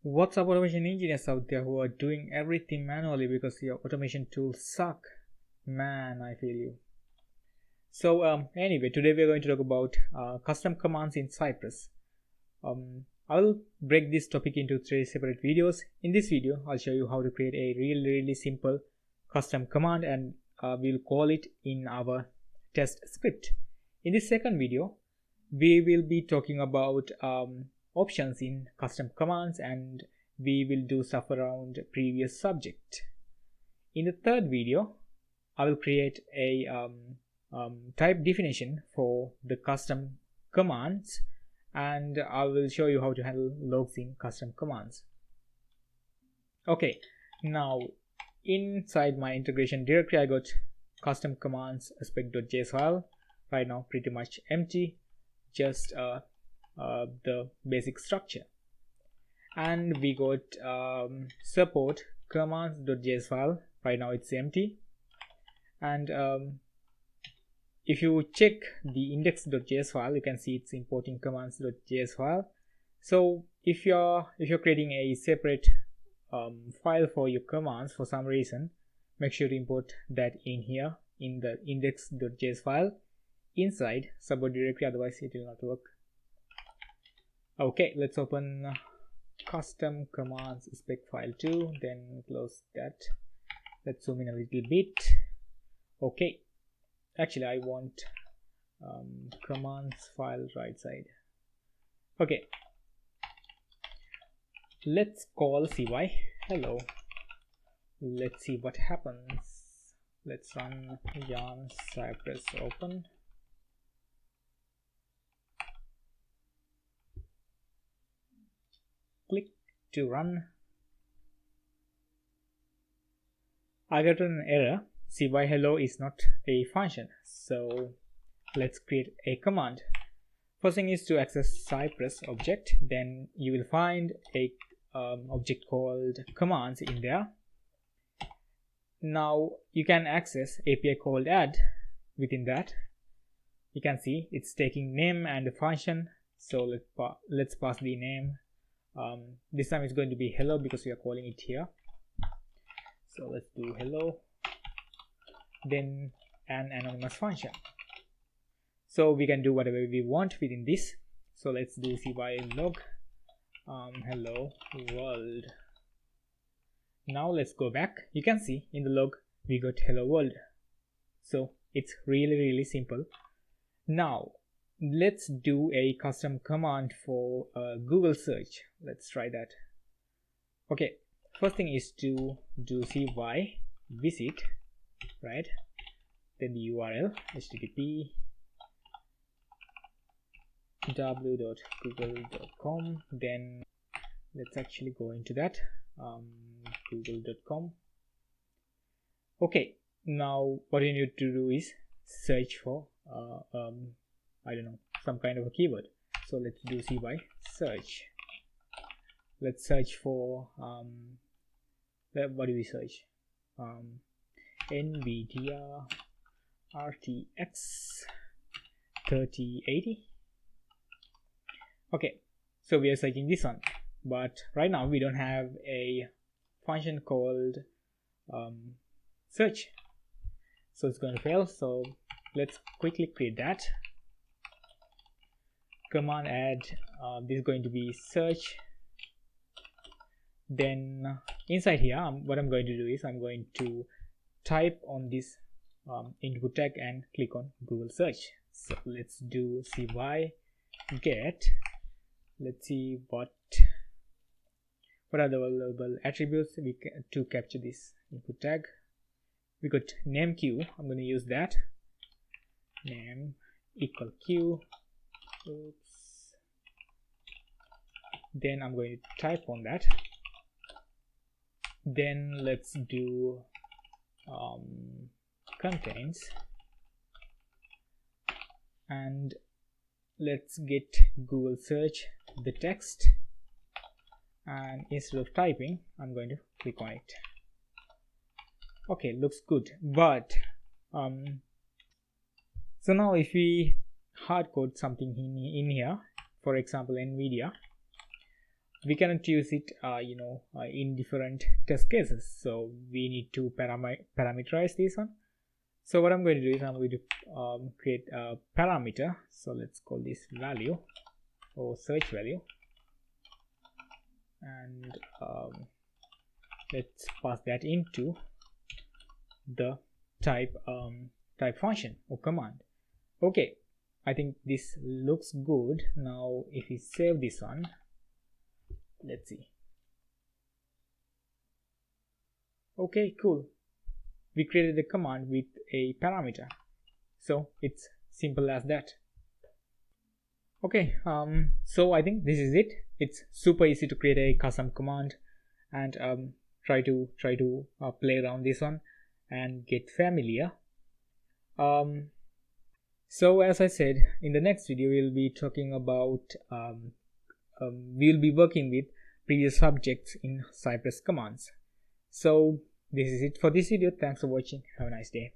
What's up, automation engineers out there who are doing everything manually because your automation tools suck? Man, I feel you. So anyway, today we're going to talk about custom commands in Cypress. I will break this topic into 3 separate videos. In this video, I'll show you how to create a really simple custom command, and we'll call it in our test script. In this second video, we will be talking about options in custom commands, and we will do stuff around previous subject. In the third video, I will create a type definition for the custom commands, and I will show you how to handle logs in custom commands. Okay, now inside my integration directory, I got custom commands aspect.js file. Right now pretty much empty, just the basic structure. And we got support commands.js file. Right now it's empty. And if you check the index.js file, you can see it's importing commands.js file. So if you're creating a separate file for your commands for some reason, make sure to import that in here in the index.js file inside support directory, otherwise it will not work. Okay, let's open custom commands spec file 2, then close that. Let's zoom in a little bit. Okay, actually I want commands file right side. Okay, let's call cy hello. Let's see what happens. Let's run yarn cypress open. Click to run. I got an error. Cy hello is not a function. So let's create a command. First thing is to access Cypress object. Then you will find a object called commands in there. Now you can access API called add. Within that, you can see it's taking name and a function. So let's pass the name. This time it's going to be hello because we are calling it here. So let's do hello, then an anonymous function. So we can do whatever we want within this. So let's do cy log hello world. Now let's go back. You can see in the log we got hello world. So it's really simple. Now let's do a custom command for Google search. Let's try that. Okay, first thing is to do cy visit, right? Then the URL http w.google.com. then let's actually go into that google.com. okay, now what you need to do is search for I don't know, some kind of a keyword. So let's do cy search. Let's search for what do we search? NVIDIA RTX 3080. Okay, so we are searching this one, but right now we don't have a function called search, so it's going to fail. So let's quickly create that. Command add this is going to be search. Then inside here, what I'm going to do is I'm going to type on this input tag and click on Google search. So let's do cy get. Let's see what are the available attributes to capture this input tag. We got name q. I'm going to use that. Name equal q. Oops. Then I'm going to type on that. Then let's do contains, and let's get Google search the text, and instead of typing I'm going to click on it. Okay, looks good, but so now if we hard code something in here, for example NVIDIA, we cannot use it in different test cases, so we need to parameterize this one. So what I'm going to do is I'm going to create a parameter. So let's call this value or search value, and let's pass that into the type function or command. Okay, I think this looks good. Now if we save this one, let's see. Okay, cool. We created a command with a parameter. So it's simple as that. Okay, so I think this is it. It's super easy to create a custom command and try to play around this one and get familiar. So as I said, in the next video we'll be talking about we'll be working with previous subjects in Cypress commands. So this is it for this video. Thanks for watching. Have a nice day.